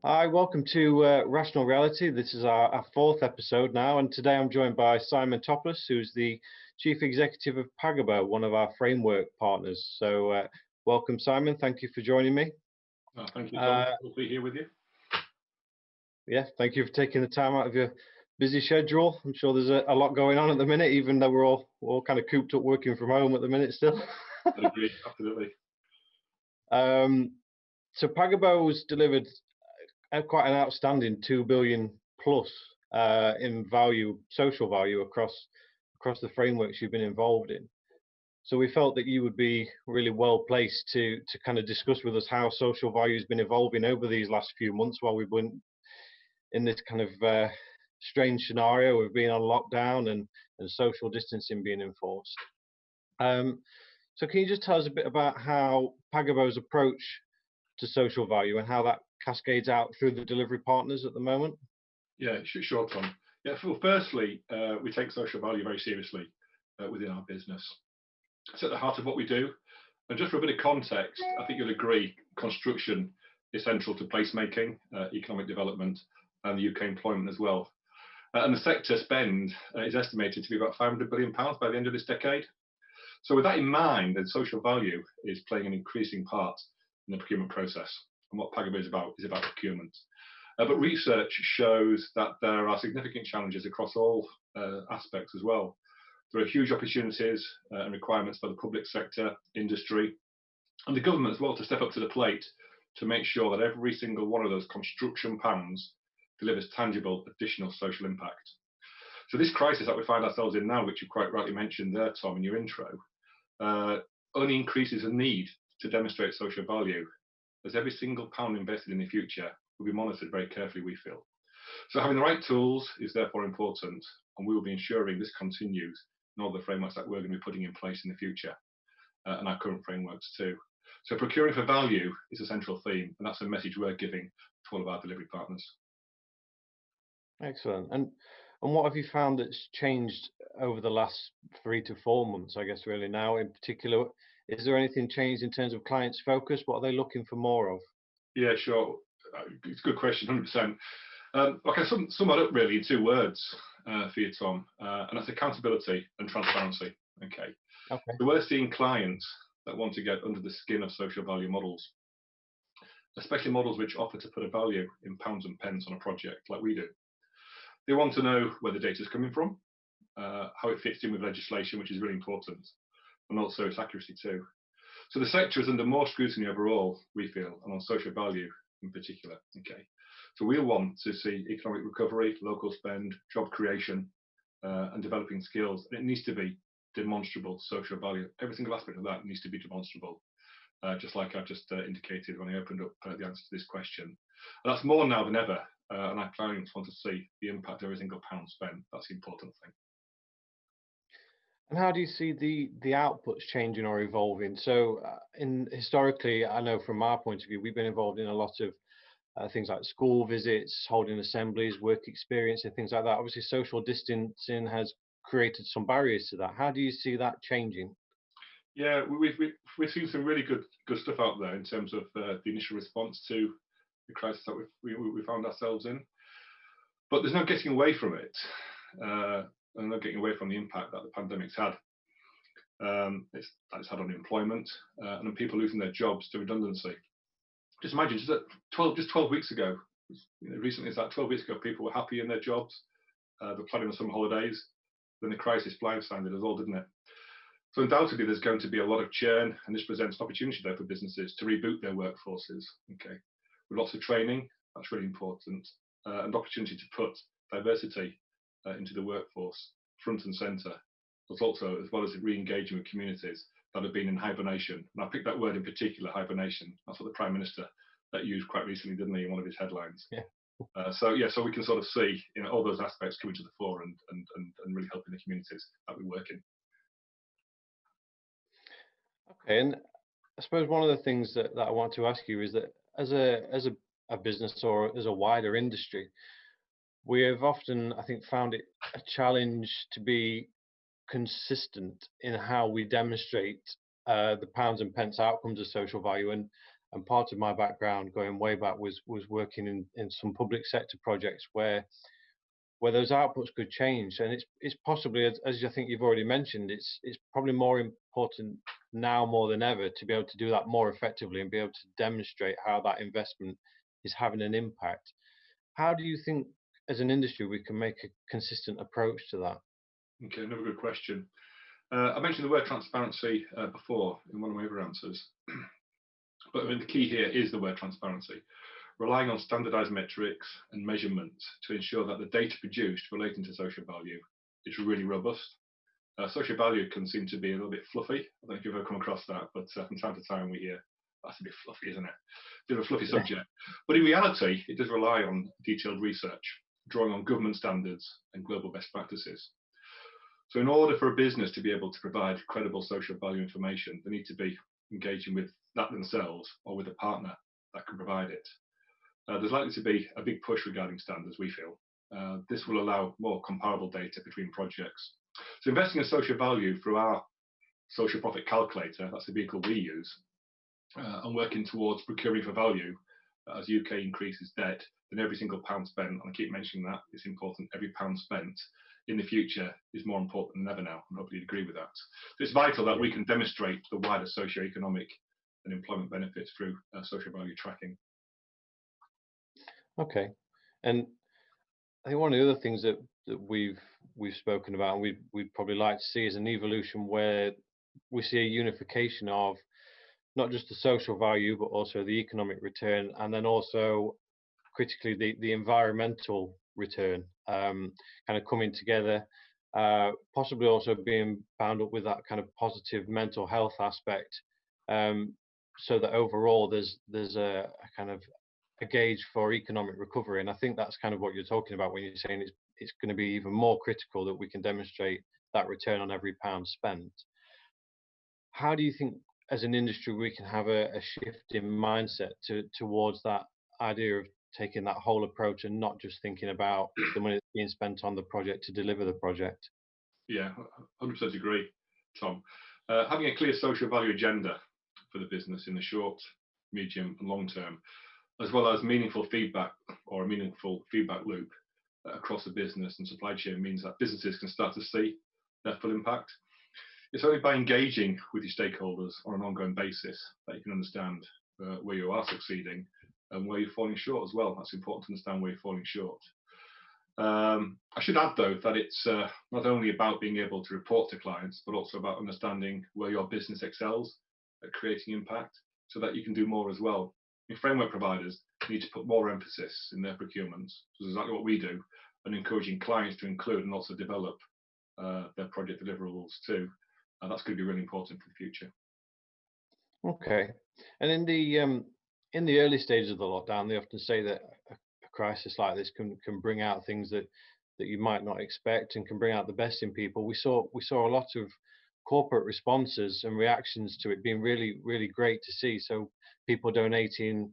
Hi, welcome to Rational Reality. This is our fourth episode now, and today I'm joined by Simon Toplis, who's the Chief Executive of Pagabo, one of our framework partners. So, welcome, Simon. Thank you for joining me. Thank you, Tom. Uh, We'll be here with you. yeah, thank you for taking the time out of your busy schedule. I'm sure there's a lot going on at the minute, even though we're all kind of cooped up working from home at the minute still. I agree, absolutely. um, so, Pagabo's delivered quite an outstanding 2 billion plus in value, social value across the frameworks you've been involved in. So we felt that you would be really well placed to kind of discuss with us how social value has been evolving over these last few months while we've been in this kind of strange scenario of being on lockdown and social distancing being enforced. Um, so can you just tell us a bit about how Pagabo's approach to social value and how that cascades out through the delivery partners at the moment? Yeah, sure, Tom. Yeah, well, firstly, we take social value very seriously within our business. It's at the heart of what we do. And just for a bit of context, I think you'll agree construction is central to placemaking, economic development, and the UK employment as well. And the sector spend is estimated to be about £500 billion by the end of this decade. So, with that in mind, then social value is playing an increasing part in the procurement process. And what Pagabo is about procurement. But research shows that there are significant challenges across all aspects as well. There are huge opportunities and requirements for the public sector, industry, and the government as well to step up to the plate to make sure that every single one of those construction pounds delivers tangible additional social impact. So this crisis that we find ourselves in now, which you quite rightly mentioned there, Tom, in your intro, only increases the need to demonstrate social value, as every single pound invested in the future will be monitored very carefully, we feel. So having the right tools is therefore important, and we will be ensuring this continues in all the frameworks that we're going to be putting in place in the future, and our current frameworks too. So procuring for value is a central theme, and that's a message we're giving to all of our delivery partners. Excellent. And what have you found that's changed over the last 3 to 4 months, I guess, really now in particular? Is there anything changed in terms of clients' focus? What are they looking for more of? Yeah, sure. It's a good question, 100%. Okay, sum it up really in two words for you, Tom, and that's accountability and transparency. Okay, Okay. so we're seeing clients that want to get under the skin of social value models, especially models which offer to put a value in pounds and pence on a project like we do. They want to know where the data is coming from, how it fits in with legislation, which is really important, and also its accuracy too. So the sector is under more scrutiny overall, we feel, and on social value in particular. Okay, so we'll want to see economic recovery, local spend, job creation, and developing skills. And it needs to be demonstrable social value. Every single aspect of that needs to be demonstrable, just like I've just indicated when I opened up the answer to this question. And that's more now than ever, and our clients want to see the impact of every single pound spent. That's the important thing. And how do you see the outputs changing or evolving? So, in historically, I know from our point of view, we've been involved in a lot of things like school visits, holding assemblies, work experience, and things like that. Obviously, social distancing has created some barriers to that. How do you see that changing? Yeah, we've seen some really good stuff out there in terms of the initial response to the crisis that we found ourselves in. But there's no getting away from it, and no getting away from the impact that the pandemic's had. It's had on employment and on people losing their jobs to redundancy. Just imagine, just 12 weeks ago, recently it's like 12 weeks ago, people were happy in their jobs, they're planning on some holidays. Then the crisis blindsided us all, didn't it? So undoubtedly, there's going to be a lot of churn, and this presents an opportunity there for businesses to reboot their workforces. Okay, with lots of training, that's really important, and opportunity to put diversity into the workforce front and centre. But also, as well as re-engaging with communities that have been in hibernation. And I picked that word in particular, hibernation. That's what the Prime Minister that used quite recently, didn't he, in one of his headlines. Yeah. So we can sort of see all those aspects coming to the fore and really helping the communities that we work in. Okay, and I suppose one of the things that I want to ask you is that as a business or as a wider industry, we have often, I think, found it a challenge to be consistent in how we demonstrate the pounds and pence outcomes of social value. And And part of my background going way back was working in some public sector projects where those outputs could change. And it's possibly, as I think you've already mentioned, it's probably more important now more than ever to be able to do that more effectively and be able to demonstrate how that investment is having an impact. How do you think, as an industry, we can make a consistent approach to that? Okay, another good question. I mentioned the word transparency before in one of my other answers, but I mean, the key here is the word transparency, relying on standardized metrics and measurements to ensure that the data produced relating to social value is really robust. Social value can seem to be a little bit fluffy. I don't know if you've ever come across that, but from time to time we hear that's a bit fluffy, isn't it? A bit of a fluffy subject. But in reality, it does rely on detailed research, drawing on government standards and global best practices. So in order for a business to be able to provide credible social value information, they need to be engaging with that themselves or with a partner that can provide it. There's likely to be a big push regarding standards, we feel. This will allow more comparable data between projects. So investing in social value through our social profit calculator, that's the vehicle we use, and working towards procuring for value as UK increases debt, then every single pound spent, and I keep mentioning that, it's important, every pound spent in the future is more important than ever now, and hopefully you'd agree with that. So it's vital that we can demonstrate the wider socio-economic and employment benefits through social value tracking. Okay, and I think one of the other things that we've spoken about and we'd probably like to see is an evolution where we see a unification of not just the social value but also the economic return, and then also critically the environmental return, kind of coming together, possibly also being bound up with that kind of positive mental health aspect, so that overall there's a kind of a gauge for economic recovery. And I think that's kind of what you're talking about when you're saying it's going to be even more critical that we can demonstrate that return on every pound spent. How do you think, as an industry, we can have a shift in mindset towards that idea of taking that whole approach and not just thinking about the money that's being spent on the project to deliver the project? Yeah, 100% agree, Tom. Having a clear social value agenda for the business in the short, medium, and long term, as well as meaningful feedback or a meaningful feedback loop across the business and supply chain, means that businesses can start to see their full impact. It's only by engaging with your stakeholders on an ongoing basis that you can understand where you are succeeding and where you're falling short as well. That's important to understand where you're falling short. I should add, though, that it's not only about being able to report to clients, but also about understanding where your business excels at creating impact so that you can do more as well. Your framework providers need to put more emphasis in their procurements, which is exactly what we do, and encouraging clients to include and also develop their project deliverables too. That's going to be really important for the future. Okay, and in the early stages of the lockdown, they often say that a crisis like this can bring out things that you might not expect and can bring out the best in people. We saw a lot of corporate responses and reactions to it being really great to see. So people donating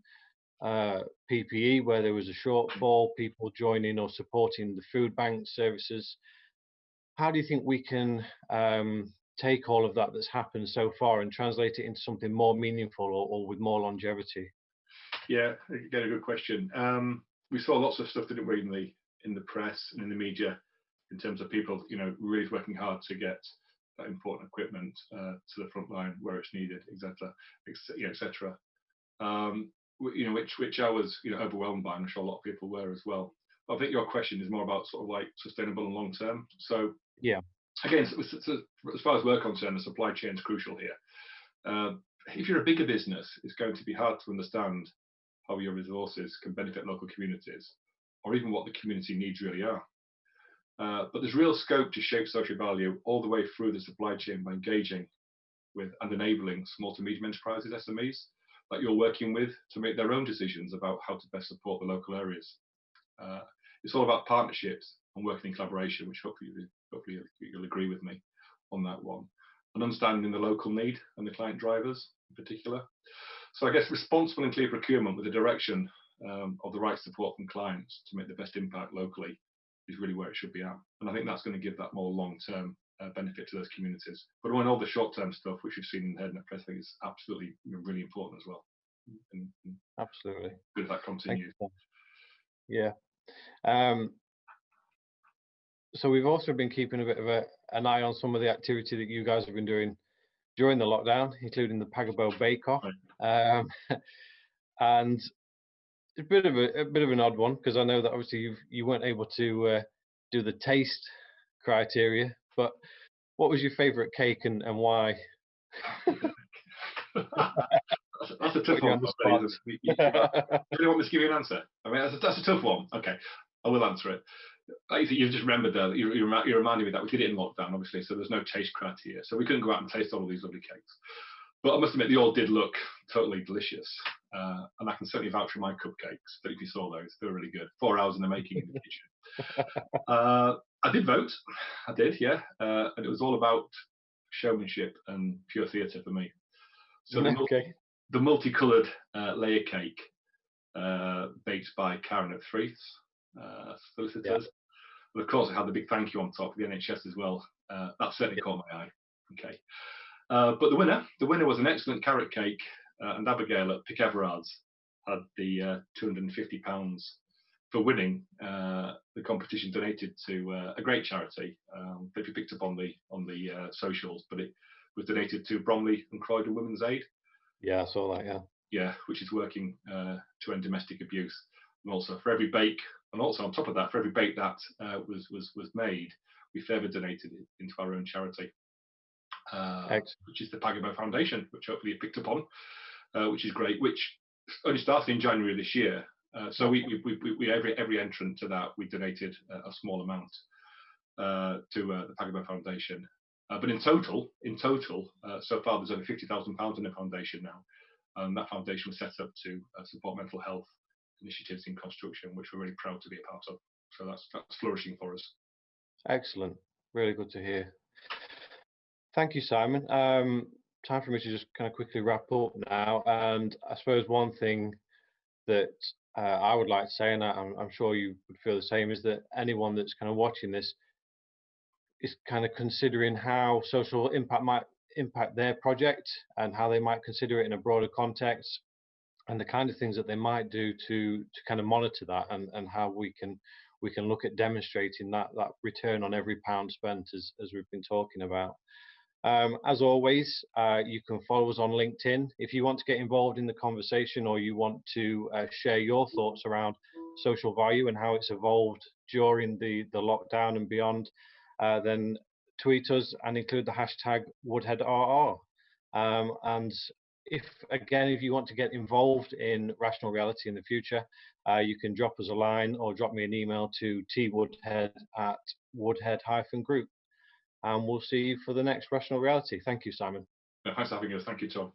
PPE where there was a shortfall, people joining or supporting the food bank services. How do you think we can take all of that that's happened so far and translate it into something more meaningful or with more longevity? Yeah, again, a good question. We saw lots of stuff, didn't we, in the press and in the media, in terms of people, really working hard to get that important equipment to the front line where it's needed, etc., etc. Which I was, overwhelmed by. I'm sure a lot of people were as well. But I think your question is more about sort of like sustainable and long term. So Yeah. again, so as far as we're concerned, the supply chain is crucial here. If you're a bigger business, it's going to be hard to understand how your resources can benefit local communities, or even what the community needs really are. But there's real scope to shape social value all the way through the supply chain by engaging with and enabling small to medium enterprises, SMEs, that you're working with to make their own decisions about how to best support the local areas. It's all about partnerships and working in collaboration, which hopefully you'll agree with me on that one, and understanding the local need and the client drivers in particular. So I guess responsible and clear procurement with the direction of the right support from clients to make the best impact locally is really where it should be at. And I think that's going to give that more long-term benefit to those communities. But when all the short-term stuff, which we've seen in the head and press, I think is absolutely really important as well. and Absolutely. good if that Thank continues. you. Yeah. Um, so we've also been keeping a bit of an eye on some of the activity that you guys have been doing during the lockdown, including the Pagabo Bake Off. Right. And a bit of an odd one, because I know that obviously you weren't able to do the taste criteria. But what was your favourite cake and why? That's a tough Putting you one. on the You, spot. do you want me to give you an answer? I mean, that's a tough one. Okay, I will answer it. I think you've just remembered there. You reminded me that we did it in lockdown, obviously, so there's no taste criteria, so we couldn't go out and taste all of these lovely cakes. But I must admit, they all did look totally delicious, and I can certainly vouch for my cupcakes. But if you saw those, they were really good. 4 hours in the making in the kitchen. I did vote. I did, yeah, and it was all about showmanship and pure theatre for me. So Okay. the multicoloured layer cake baked by Karen at Threaths Yeah. solicitors. And of course, it had the big thank you on top for the NHS as well. That certainly Yeah. caught my eye. Okay, but the winner was an excellent carrot cake, and Abigail at Pick Everard's had the £250 for winning the competition donated to a great charity that we picked up on the socials, but it was donated to Bromley and Croydon Women's Aid. Yeah, I saw that. Yeah. Yeah, which is working to end domestic abuse. And also for every bake, and also on top of that, for every bake that was made, we further donated it into our own charity, which is the Pagabo Foundation, which hopefully you picked up on, which is great. Which only started in January this year. So we every entrant to that we donated a small amount to the Pagabo Foundation. But in total, so far there's over £50,000 in the foundation now. That foundation was set up to support mental health initiatives in construction, which we're really proud to be a part of. So that's flourishing for us. Excellent. Really good to hear. Thank you, Simon. Time for me to just kind of quickly wrap up now. And I suppose one thing that I would like to say, and I'm sure you would feel the same, is that anyone that's kind of watching this is kind of considering how social impact might impact their project and how they might consider it in a broader context, and the kind of things that they might do to kind of monitor that, and how we can look at demonstrating that return on every pound spent, as we've been talking about. As always, you can follow us on LinkedIn if you want to get involved in the conversation, or you want to share your thoughts around social value and how it's evolved during the lockdown and beyond. Then tweet us and include the hashtag WoodheadRR. And if you want to get involved in Rational Reality in the future, you can drop us a line or drop me an email to twoodhead@woodhead-group. And we'll see you for the next Rational Reality. Thank you, Simon. Thanks for having us. Thank you, Tom.